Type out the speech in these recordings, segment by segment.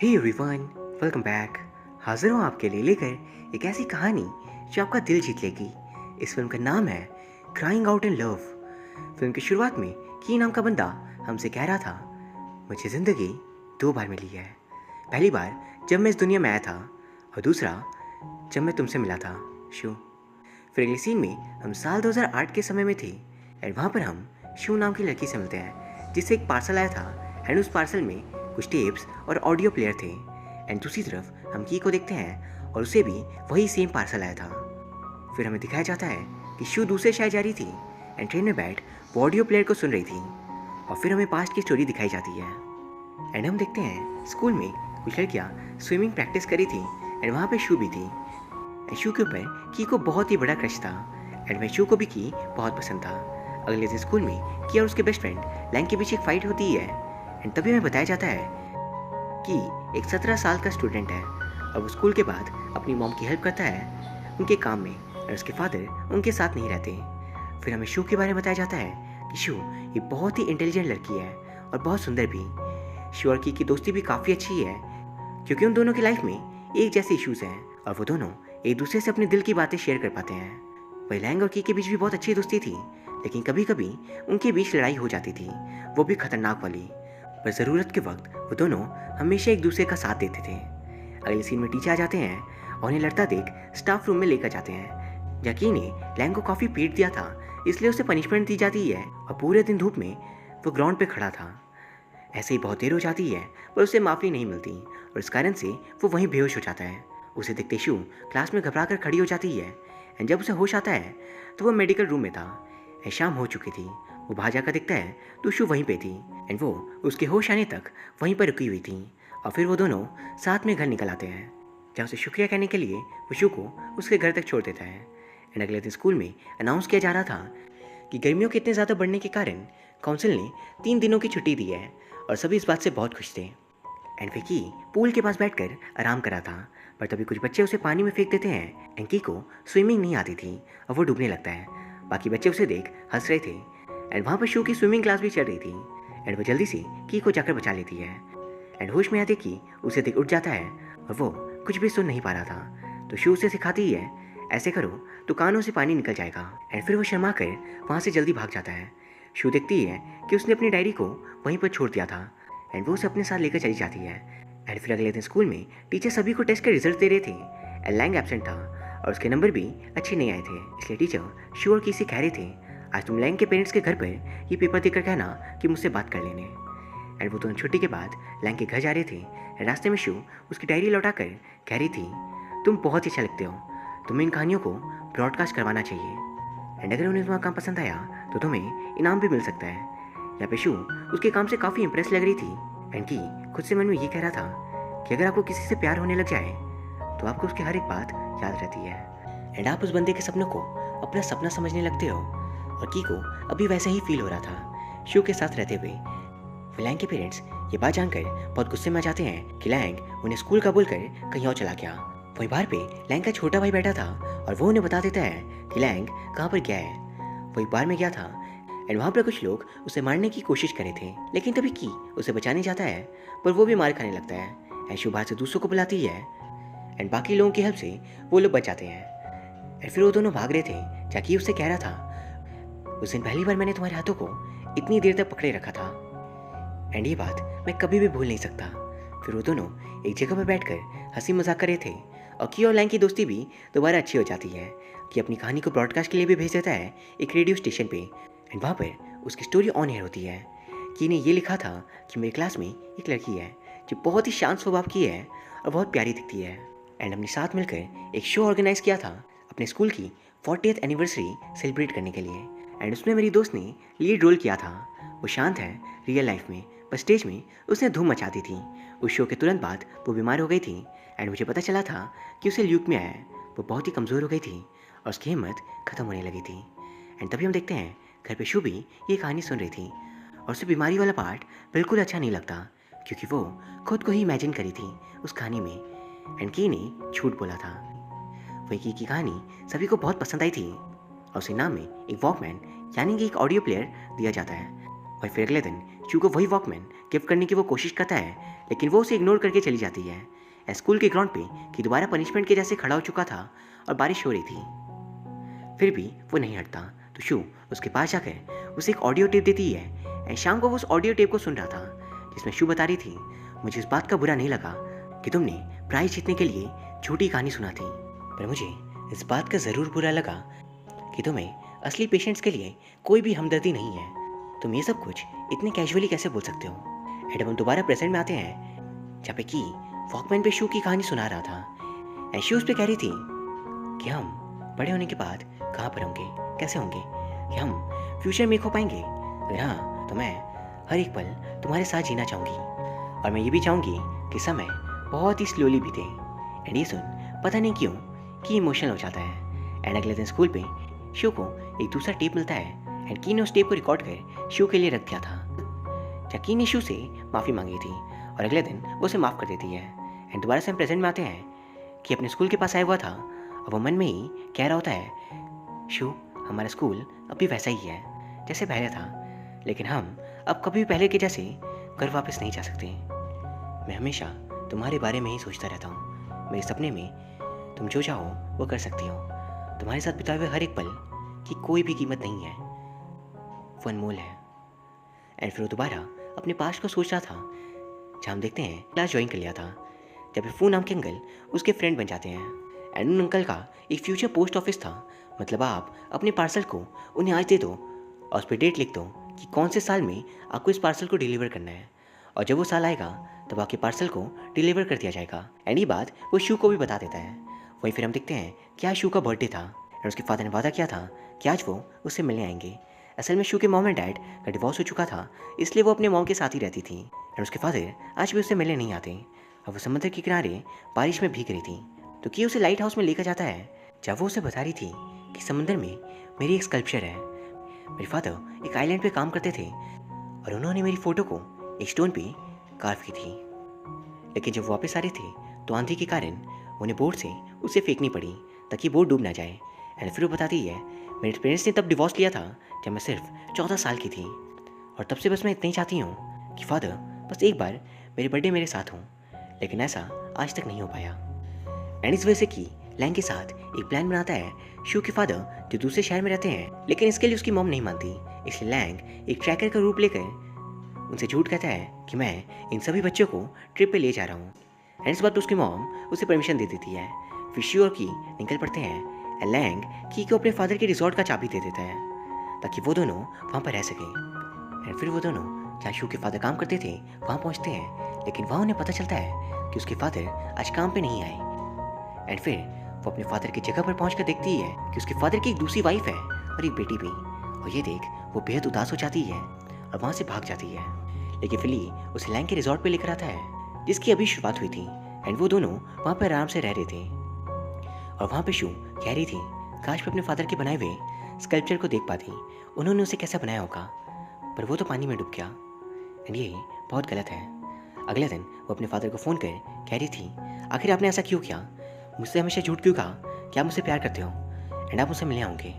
Hey everyone, welcome back. हाजिर हूँ आपके लिए लेकर एक ऐसी कहानी जो आपका दिल जीत लेगी। इस फिल्म का नाम है crying out in love. Film की शुरुआत में की नाम का बंदा हमसे कह रहा था, मुझे ज़िंदगी दो बार मिली है। पहली बार जब मैं इस दुनिया में आया था और दूसरा जब मैं तुमसे मिला था, शू। फिर अगले सीन में हम साल 2008 के समय में थे एंड वहाँ पर हम शू नाम की लड़की से मिलते हैं जिससे एक पार्सल आया था एंड उस पार्सल में कुछ टेप्स और ऑडियो प्लेयर थे। एंड दूसरी तरफ हम की को देखते हैं और उसे भी वही सेम पार्सल आया था। फिर हमें दिखाया जाता है कि शू दूसरे शहर जा रही थी एंड ट्रेन में बैठ वो ऑडियो प्लेयर को सुन रही थी। और फिर हमें पास्ट की स्टोरी दिखाई जाती है एंड हम देखते हैं स्कूल में कुछ लड़कियाँ स्विमिंग प्रैक्टिस करी थी एंड वहाँ पे शू भी थी। एंड शू के ऊपर की को बहुत ही बड़ा क्रश था एंड वह शू को भी की बहुत पसंद था। अगले दिन स्कूल में की और उसके बेस्ट फ्रेंड लैंग के बीच एक फाइट होती है एंड तभी हमें बताया जाता है कि एक 17 साल का स्टूडेंट है और वो स्कूल के बाद अपनी मॉम की हेल्प करता है उनके काम में और उसके फादर उनके साथ नहीं रहते। फिर हमें शू के बारे में बताया जाता है कि शू ये बहुत ही इंटेलिजेंट लड़की है और बहुत सुंदर भी। शू और की दोस्ती भी काफ़ी अच्छी है क्योंकि उन दोनों की लाइफ में एक जैसे इश्यूज़ हैं और वो दोनों एक दूसरे से अपने दिल की बातें शेयर कर पाते हैं। वही लैंग और की के बीच भी बहुत अच्छी दोस्ती थी, लेकिन कभी कभी उनके बीच लड़ाई हो जाती थी, वो भी खतरनाक वाली। पर ज़रूरत के वक्त वो दोनों हमेशा एक दूसरे का साथ देते थे। अगले सीन में टीचर आ जाते हैं और उन्हें लड़ता देख स्टाफ रूम में लेकर जाते हैं। जैकी ने लैंग को काफ़ी पीट दिया था, इसलिए उसे पनिशमेंट दी जाती है और पूरे दिन धूप में वो ग्राउंड पे खड़ा था। ऐसे ही बहुत देर हो जाती है पर उसे माफ़ी नहीं मिलती और इस कारण से वो वहीं बेहोश हो जाता है। उसे देखते शू क्लास में घबरा कर खड़ी हो जाती है एंड जब उसे होश आता है तो वो मेडिकल रूम में था एंड शाम हो चुकी थी। वो बाहर जाकर देखता है तो शू वहीं पे थी एंड वो उसके होश आने तक वहीं पर रुकी हुई थी। और फिर वो दोनों साथ में घर निकल आते हैं जहाँ उसे शुक्रिया कहने के लिए वो शू को उसके घर तक छोड़ देता है। एंड अगले दिन स्कूल में अनाउंस किया जा रहा था कि गर्मियों के इतने ज़्यादा बढ़ने के कारण काउंसिल ने 3 दिनों की छुट्टी दी है और सभी इस बात से बहुत खुश थे। एंड विकी पूल के पास बैठकर आराम कर रहा था पर तभी कुछ बच्चे उसे पानी में फेंक देते हैं। एंकी को स्विमिंग नहीं आती थी और वो डूबने लगता है। बाकी बच्चे उसे देख हंस रहे थे एंड वहाँ पर शू की स्विमिंग क्लास भी चल रही थी एंड वो जल्दी से की को जाकर बचा लेती है। एंड होश में आते की उसे देख उठ जाता है और वो कुछ भी सुन नहीं पा रहा था। तो शू उसे सिखाती है, ऐसे करो तो कानों से पानी निकल जाएगा। एंड फिर वो शर्मा कर वहाँ से जल्दी भाग जाता है। शू देखती है कि उसने अपनी डायरी को वहीं पर छोड़ दिया था एंड वो उसे अपने साथ लेकर चली जाती है। एंड फिर अगले दिन स्कूल में टीचर सभी को टेस्ट के रिजल्ट दे रहे थे एंड लैंग एब्सेंट था और उसके नंबर भी अच्छे नहीं आए थे। इसलिए टीचर शू और की से कह रहे थे, आज तुम लैंग के पेरेंट्स के घर पर ये पेपर देकर कहना कि मुझसे बात कर लेने। एंड वो दोनों छुट्टी के बाद लैंग के घर जा रहे थे। रास्ते में शू उसकी डायरी लौटा कर कह रही थी, तुम बहुत ही अच्छा लिखते हो, तुम्हें इन कहानियों को ब्रॉडकास्ट करवाना चाहिए एंड अगर उन्हें तुम्हारा काम पसंद आया तो तुम्हें इनाम भी मिल सकता है। यहाँ पे शू उसके काम से काफ़ी इंप्रेस लग रही थी एंड की खुद से मन में ये कह रहा था कि अगर आपको किसी से प्यार होने लग जाए तो आपको उसकी हर एक बात याद रहती है एंड आप उस बंदे के सपनों को अपना सपना समझने लगते हो। और की को अभी वैसे ही फील हो रहा था शू के साथ रहते हुए। फिर लैंग के पेरेंट्स ये बात जानकर बहुत गुस्से में आ जाते हैं कि लैंग उन्हें स्कूल का बोलकर कहीं और चला गया। वहीं बाहर पे लैंग का छोटा भाई बैठा था और वो उन्हें बता देता है कि लैंग कहाँ पर गया है। वो एक बार में गया था एंड वहाँ पर कुछ लोग उसे मारने की कोशिश कर रहे थे, लेकिन तभी की उसे बचाने जाता है पर वो भी मार खाने लगता है। एंड शू बाहर से दूसरों को बुलाती है एंड बाकी लोगों की हेल्प से वो लोग बच जाते हैं। एंड फिर वो दोनों भाग रहे थे। जैकी उससे कह रहा था, उस दिन पहली बार मैंने तुम्हारे हाथों को इतनी देर तक पकड़े रखा था एंड ये बात मैं कभी भी भूल नहीं सकता। फिर वो दोनों एक जगह पर बैठकर हंसी मजाक कर रहे थे और की और लैंग की दोस्ती भी दोबारा अच्छी हो जाती है। कि अपनी कहानी को ब्रॉडकास्ट के लिए भी भेज देता है एक रेडियो स्टेशन पे एंड वहाँ पर उसकी स्टोरी ऑन एयर होती है। कि ने ये लिखा था कि मेरी क्लास में एक लड़की है जो बहुत ही शांत स्वभाव की है और बहुत प्यारी दिखती है एंड हमने साथ मिलकर एक शो ऑर्गेनाइज किया था अपने स्कूल की 40th एनिवर्सरी सेलिब्रेट करने के लिए एंड उसमें मेरी दोस्त ने लीड रोल किया था। वो शांत है रियल लाइफ में पर स्टेज में उसने धूम मचा दी थी। उस शो के तुरंत बाद वो बीमार हो गई थी एंड मुझे पता चला था कि उसे ल्यूकेमिया है। वो बहुत ही कमज़ोर हो गई थी और उसकी हिम्मत ख़त्म होने लगी थी। एंड तभी हम देखते हैं घर पे शू भी ये कहानी सुन रही थी और उसे बीमारी वाला पार्ट बिल्कुल अच्छा नहीं लगता क्योंकि वो खुद को ही इमेजिन करी थी उस कहानी में एंड की ने झूठ बोला था। वही की कहानी सभी को बहुत पसंद आई थी और उसे नाम में एक वॉकमैन यानी कि एक ऑडियो प्लेयर दिया जाता है। और फिर अगले दिन शू को वही वॉकमैन गिफ्ट करने की वो कोशिश करता है, लेकिन वो उसे इग्नोर करके चली जाती है। स्कूल के ग्राउंड पे कि दोबारा पनिशमेंट के जैसे खड़ा हो चुका था और बारिश हो रही थी, फिर भी वो नहीं हटता। तो शू उसके पास जाकर उसे एक ऑडियो टेप देती है। शाम को वो उस ऑडियो टेप को सुन रहा था जिसमें शू बता रही थी, मुझे इस बात का बुरा नहीं लगा कि तुमने प्राइज जीतने के लिए झूठी कहानी सुना थी, पर मुझे इस बात का ज़रूर बुरा लगा कि तुम्हें असली पेशेंट्स के लिए कोई भी हमदर्दी नहीं है। तुम ये सब कुछ इतने कैजुअली कैसे बोल सकते हो। एडम हम दोबारा प्रेजेंट में आते हैं जहाँ पे की वॉकमैन पे शू की कहानी सुना रहा था। शू उस पे कह रही थी कि हम बड़े होने के बाद कहाँ पर होंगे, कैसे होंगे, कि हम फ्यूचर में एक हो पाएंगे। अगर हाँ तो मैं हर एक पल तुम्हारे साथ जीना चाहूँगी और मैं ये भी चाहूँगी कि समय बहुत ही स्लोली बीते। एंड ये सुन पता नहीं क्यों कि इमोशनल हो जाता है। एंड अगले दिन स्कूल पे शू को एक दूसरा टेप मिलता है एंड की ने उस टेप को रिकॉर्ड कर शू के लिए रख दिया था। जकी ने शू से माफ़ी मांगी थी और अगले दिन वो उसे माफ़ कर देती है। एंड दोबारा से हम प्रेजेंट में आते हैं कि अपने स्कूल के पास आया हुआ था और वो मन में ही कह रहा होता है, शू हमारा स्कूल अब भी वैसा ही है जैसे पहले था, लेकिन हम अब कभी पहले के जैसे घर वापस नहीं जा सकते। मैं हमेशा तुम्हारे बारे में ही सोचता रहता हूँ। मेरे सपने में तुम जो चाहो वो कर सकती हो। तुम्हारे साथ बिताए हुए हर एक पल की कोई भी कीमत नहीं है, वो अनमोल है। एंड फिर वो दोबारा अपने पास्ट को सोच रहा था जहाँ हम देखते हैं क्लास ज्वाइन कर लिया था जब फू नाम के अंकल उसके फ्रेंड बन जाते हैं। एंड उन अंकल का एक फ्यूचर पोस्ट ऑफिस था, मतलब आप अपने पार्सल को उन्हें आज दे दो और उस पर डेट लिख दो कि कौन से साल में आपको इस पार्सल को डिलीवर करना है, और जब वो साल आएगा तब आपके पार्सल को डिलीवर कर दिया जाएगा। एंड ये बात वो शू को भी बता देता है। वहीं फिर हम देखते हैं कि आज शू का बर्थडे था और उसके फादर ने वादा किया था कि आज वो उससे मिलने आएंगे। असल में शू के मॉम एंड डैड का डिवोर्स हो चुका था, इसलिए वो अपने मॉम के साथ ही रहती थी। और उसके फादर आज भी उससे मिलने नहीं आते और वो समुद्र के किनारे बारिश में भीग रही थी। तो की उसे लाइट हाउस में लेकर जाता है जब वो उसे बता रही थी कि समुद्र में मेरी एक स्कल्पचर है। मेरे फादर एक आइलैंड पे काम करते थे और उन्होंने मेरी फ़ोटो को एक स्टोन पे कार्व की थी, लेकिन जब वापस आ रहे थे तो आंधी के कारण उन्हें बोट से उसे फेंकनी पड़ी ताकि बोट डूब ना जाए। एंड फिर वो बताती है, मेरे पेरेंट्स ने तब डिवोर्स लिया था जब मैं सिर्फ 14 साल की थी और तब से बस मैं इतना ही चाहती हूँ कि फादर बस एक बार मेरे बर्थडे मेरे साथ हों, लेकिन ऐसा आज तक नहीं हो पाया। एंड इस वजह से कि लैंग के साथ एक प्लान बनाता है शू के फादर जो दूसरे शहर में रहते हैं, लेकिन इसके लिए उसकी मॉम नहीं मानती। इसलिए लैंग एक ट्रैकर का रूप लेकर उनसे झूठ कहता है कि मैं इन सभी बच्चों को ट्रिप पे ले जा रहा हूँ। एंड इस बात पर उसकी मॉम उसे परमिशन दे देती है। फिर शू और की निकल पड़ते हैं एंड लैंग की को अपने फादर के रिजॉर्ट का चाबी दे देता है ताकि वो दोनों वहाँ पर रह सकें। एंड फिर वो दोनों जहाँ शू के फादर काम करते थे वहाँ पहुँचते हैं, लेकिन वहाँ उन्हें पता चलता है कि उसके फादर आज काम पे नहीं आए। एंड फिर वो अपने फादर की जगह पर पहुंचकर देखती है कि उसके फादर की एक दूसरी वाइफ है और एक बेटी भी, और ये देख वो बेहद उदास हो जाती है और वहाँ से भाग जाती है। लेकिन फिली उसे लैंग के रिजॉर्ट पे लेकर आता है जिसकी अभी शुरुआत हुई थी। एंड वो दोनों वहाँ पर आराम से रह रहे थे और वहाँ पे शू कह रही थी काश मैं अपने फादर के बनाए हुए स्कल्पचर को देख पाती, उन्होंने उसे कैसा बनाया होगा, पर वो तो पानी में डूब गया। एंड ये बहुत गलत है। अगले दिन वो अपने फादर को फ़ोन कर कह रही थी, आखिर आपने ऐसा क्यों किया, मुझसे हमेशा झूठ क्यों कहा कि आप मुझसे प्यार करते हो एंड आप मुझसे मिलने आऊँगे।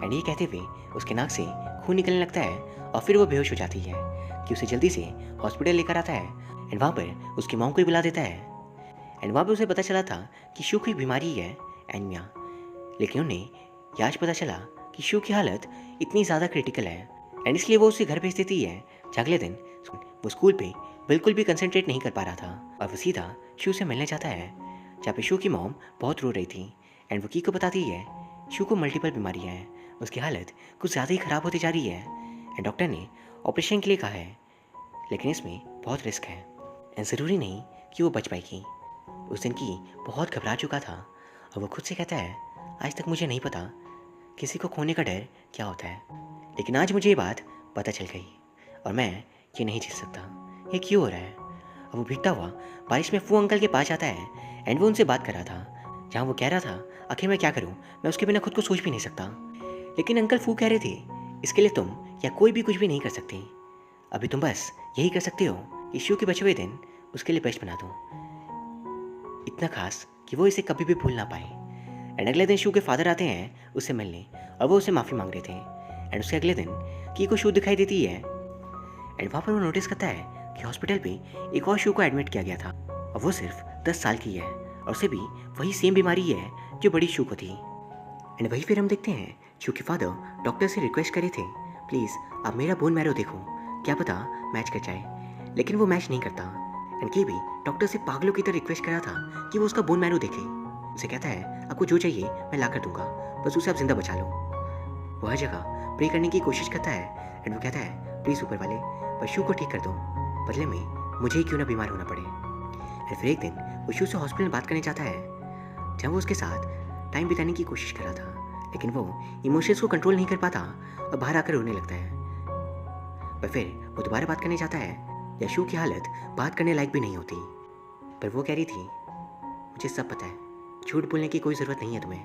एंड ये कहते हुए उसके नाक से खून निकलने लगता है और फिर वो बेहोश हो जाती है कि उसे जल्दी से हॉस्पिटल लेकर आता है। एंड वहाँ पर उसकी मॉम को ही बुला देता है। एंड वहाँ पर उसे पता चला था कि शू की बीमारी है एनीमिया, लेकिन उन्हें ये आज पता चला कि शू की हालत इतनी ज़्यादा क्रिटिकल है। एंड इसलिए वो उसे घर भेज देती है। अगले दिन वो स्कूल पे बिल्कुल भी कंसंट्रेट नहीं कर पा रहा था और वो सीधा शू से मिलने जाता है जहाँ पे शू की मॉम बहुत रो रही थी। एंड वो की को बताती है शू को मल्टीपल बीमारियाँ हैं, उसकी हालत कुछ ज़्यादा ही ख़राब होती जा रही है एंड डॉक्टर ने ऑपरेशन के लिए कहा है, लेकिन इसमें बहुत रिस्क है एंड ज़रूरी नहीं कि वो बच पाएगी। उस दिन की बहुत घबरा चुका था और वो खुद से कहता है आज तक मुझे नहीं पता किसी को खोने का डर क्या होता है, लेकिन आज मुझे ये बात पता चल गई और मैं ये नहीं जीत सकता। ये क्यों हो रहा है। अब वो भीगता हुआ बारिश में फू अंकल के पास जाता है एंड वो उनसे बात कर रहा था जहाँ वो कह रहा था आखिर मैं क्या करूँ, मैं उसके बिना खुद को सोच भी नहीं सकता। लेकिन अंकल फू कह रहे थे इसके लिए तुम या कोई भी कुछ भी नहीं कर सकती, अभी तुम बस यही कर सकते हो कि शू के बचे हुए दिन उसके लिए बेस्ट बना दो, इतना खास कि वो इसे कभी भी भूल ना पाए। एंड अगले दिन शू के फादर आते हैं उससे मिलने और वो उसे माफ़ी मांग रहे थे। एंड उसके अगले दिन की को शू दिखाई देती है एंड वहाँ पर वो नोटिस करता है कि हॉस्पिटल पे एक और शू को एडमिट किया गया था और वो सिर्फ 10 साल की है और उसे भी वही सेम बीमारी है जो बड़ी शू को थी। एंड वही फिर हम देखते हैं शू के फादर डॉक्टर से रिक्वेस्ट करे थे, प्लीज़ आप मेरा बोन मैरो देखो, क्या पता मैच कर जाए, लेकिन वो मैच नहीं करता। एंड के भी डॉक्टर से पागलों की तरह रिक्वेस्ट करा था कि वो उसका बोन मैरो देखे। उसे कहता है आपको जो चाहिए मैं ला कर दूंगा, बस उसे आप जिंदा बचा लो। वो हर जगह प्रे करने की कोशिश करता है एंड वो कहता है प्लीज़ ऊपर वाले बस शू को ठीक कर दो, बदले में मुझे ही क्यों ना बीमार होना पड़े। एंड फिर एक दिन वो शू से हॉस्पिटल में बात करने जाता है जहाँ वो उसके साथ टाइम बिताने की कोशिश कर रहा था, लेकिन वो इमोशंस को कंट्रोल नहीं कर पाता और बाहर आकर रोने लगता है। पर फिर वो दोबारा बात करने जाता है या शू की हालत बात करने लायक भी नहीं होती। पर वो कह रही थी मुझे सब पता है, झूठ बोलने की कोई ज़रूरत नहीं है तुम्हें।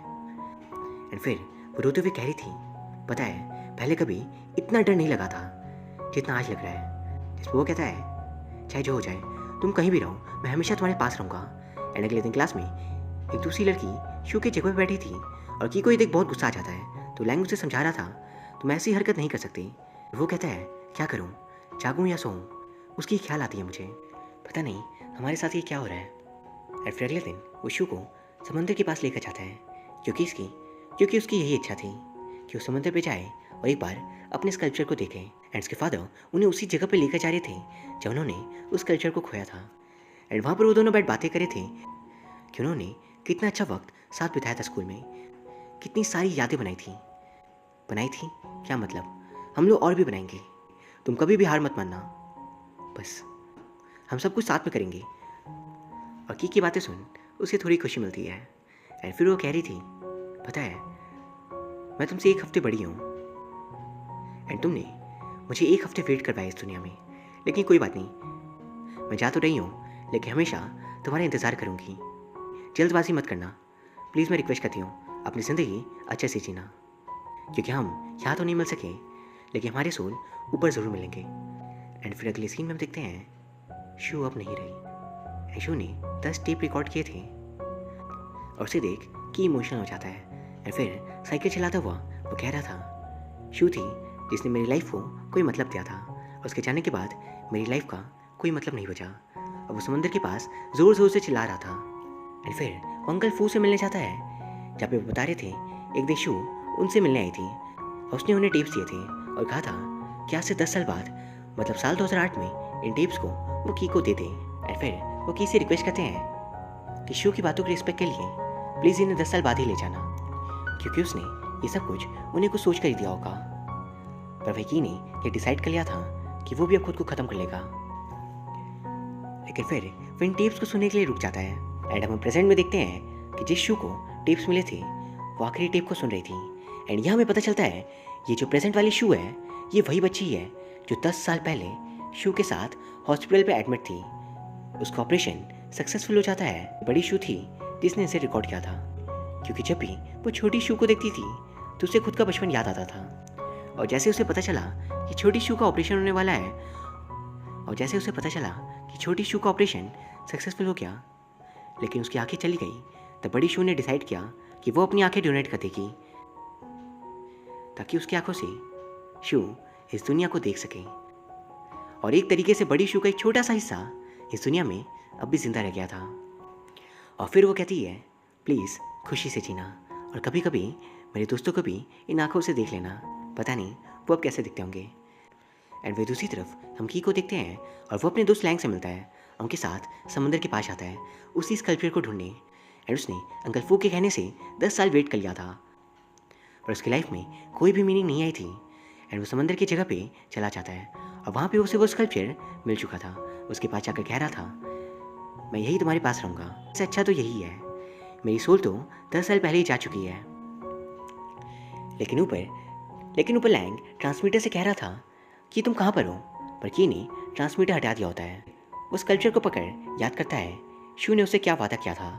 एंड फिर वो रोते हुए कह रही थी पता है पहले कभी इतना डर नहीं लगा था जितना आज लग रहा है। जिस पर वो कहता है चाहे जो हो जाए तुम कहीं भी रहो मैं हमेशा तुम्हारे पास रहूँगा। एंड अगले दिन क्लास में एक दूसरी लड़की शू के जगह पर बैठी थी और की को देख बहुत गुस्सा आ जाता है तो लैंग उसे समझा रहा था तुम ऐसी हरकत नहीं कर सकती। वो कहता है क्या करूँ, जागूँ या सोऊँ, उसकी ख्याल आती है मुझे, पता नहीं हमारे साथ ये क्या हो रहा है। और फिर अगले दिन वो शू को समंदर के पास लेकर जाता है क्योंकि उसकी यही इच्छा थी कि वो समंदर पे जाए और एक बार अपने स्कल्पचर को देखे। एंड उसके फादर उन्हें उसी जगह पे लेकर जा रहे थे जहाँ उन्होंने उस स्कल्पचर को खोया था। एंड वहाँ पर वो दोनों बैठ बातें करे थे कि उन्होंने कितना अच्छा वक्त साथ बिताया था स्कूल में, कितनी सारी यादें बनाई थी क्या मतलब, हम लोग और भी बनाएंगे, तुम कभी भी हार मत मानना, बस हम सब कुछ साथ में करेंगे। और की बातें सुन उसे थोड़ी खुशी मिलती है। एंड फिर वो कह रही थी पता है मैं तुमसे 1 हफ्ते बड़ी हूँ एंड तुमने मुझे 1 हफ्ते वेट करवाया इस दुनिया में, लेकिन कोई बात नहीं, मैं जा तो रही हूँ लेकिन हमेशा तुम्हारा इंतज़ार करूँगी। जल्दबाजी मत करना प्लीज़, मैं रिक्वेस्ट करती हूँ अपनी ज़िंदगी अच्छे से जीना, क्योंकि हम यहाँ तो नहीं मिल सके लेकिन हमारे सोल ऊपर ज़रूर मिलेंगे। एंड फिर अगले सीन में हम देखते हैं शू अब नहीं रही। एंड शू ने 10 टेप रिकॉर्ड किए थे और उसे देख कि इमोशनल हो जाता है। एंड फिर साइकिल चलाता हुआ वो कह रहा था शू थी जिसने मेरी लाइफ को कोई मतलब दिया था और उसके जाने के बाद मेरी लाइफ का कोई मतलब नहीं बचा। और वो समंदर के पास ज़ोर ज़ोर से चिल्ला रहा था। एंड फिर वो अंकल फू से मिलने जाता है जहाँ पे वो बता रहे थे एक दिन शू उनसे मिलने आई थी और उसने उन्हें टिप्स दिए थे और कहा था कि आज से 10 साल बाद मतलब साल 2008 में इन टिप्स को वो की को दे दें। एंड फिर वो की से रिक्वेस्ट करते हैं कि शू की बातों की रिस्पेक्ट के लिए प्लीज़ इन्हें 10 साल बाद ही ले जाना, क्योंकि उसने ये सब कुछ उन्हें कुछ सोच कर ही दिया होगा। पर वही ने ये डिसाइड कर लिया था कि वो भी अब खुद को ख़त्म कर लेगा। लेकिन फिर वो इन टेप्स को सुनने के लिए रुक जाता है। एंड हम प्रेजेंट में देखते हैं कि जिस शू को टेप्स मिले थे वो आखिरी टेप को सुन रही थी। एंड यहाँ हमें पता चलता है ये जो प्रेजेंट वाली शू है ये वही बच्ची है जो 10 साल पहले शू के साथ हॉस्पिटल पे एडमिट थी। उसका ऑपरेशन सक्सेसफुल हो जाता है। बड़ी शू थी जिसने इसे रिकॉर्ड किया था, क्योंकि जब भी वो छोटी शू को देखती थी तो उसे खुद का बचपन याद आता था। और जैसे उसे पता चला कि छोटी शू का ऑपरेशन होने वाला है सक्सेसफुल हो गया, लेकिन उसकी आंखें चली गई, तब बड़ी शू ने डिसाइड किया कि वो अपनी आंखें डोनेट कर देगी ताकि उसकी आंखों से शू इस दुनिया को देख सके। और एक तरीके से बड़ी शू का एक छोटा सा हिस्सा इस दुनिया में अब भी जिंदा रह गया था। और फिर वो कहती है प्लीज़ खुशी से जीना और कभी कभी मेरे दोस्तों को भी इन आंखों से देख लेना, पता नहीं वो अब कैसे दिखते होंगे। एंड वे दूसरी तरफ हम की को देखते हैं और वो अपने दोस्त लैंग से मिलता है, उनके साथ समंदर के पास आता है उसी स्कल्पचर को ढूंढने। एंड उसने अंकल फू के कहने से 10 साल वेट कर लिया था, पर उसकी लाइफ में कोई भी मीनिंग नहीं आई थी। एंड वो समंदर की जगह पे चला जाता है और वहाँ पे उसे वो स्कल्पचर मिल चुका था। उसके पास जाकर कह रहा था मैं यही तुम्हारे पास रहूँगा, इससे अच्छा तो यही है, मेरी सोल तो 10 साल पहले ही जा चुकी है। लेकिन ऊपर लैंग ट्रांसमीटर से कह रहा था कि तुम कहाँ पर हो, पर की ने ट्रांसमीटर हटा दिया होता है। वो स्कल्पचर को पकड़ याद करता है शू ने उसे क्या वादा किया था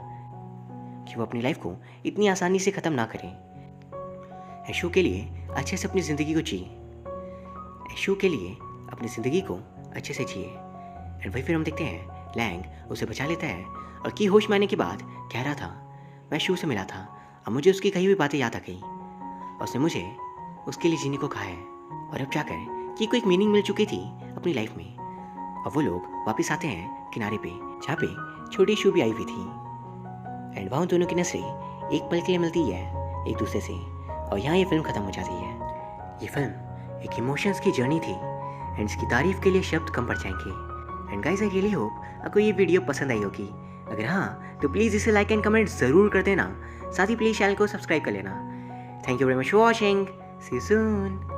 कि वो अपनी लाइफ को इतनी आसानी से ख़त्म ना करे। शू के लिए अच्छे से अपनी ज़िंदगी को अच्छे से जिए। एंड वही फिर हम देखते हैं लैंग उसे बचा लेता है और की होश में आने के बाद कह रहा था मैं शू से मिला था और मुझे उसकी कही हुई बातें याद आ गई और उसने मुझे उसके लिए जीने को कहा है। और अब जाकर की को एक मीनिंग मिल चुकी थी अपनी लाइफ में और वो लोग वापस आते हैं किनारे पे, जहाँ पे छोटी शू भी आई हुई थी। एंड वहाँ दोनों की नस्लें एक पल के लिए मिलती है एक दूसरे से, और यहाँ ये फिल्म ख़त्म हो जाती है। ये फिल्म एक इमोशंस की जर्नी थी एंड इसकी तारीफ के लिए शब्द कम पड़ जाएंगे। And guys I really hope आपको ये वीडियो पसंद आई होगी। अगर हाँ तो प्लीज़ इसे लाइक एंड कमेंट ज़रूर कर देना, साथ ही प्लीज़ चैनल को सब्सक्राइब कर लेना। Thank you very much for watching, see you soon.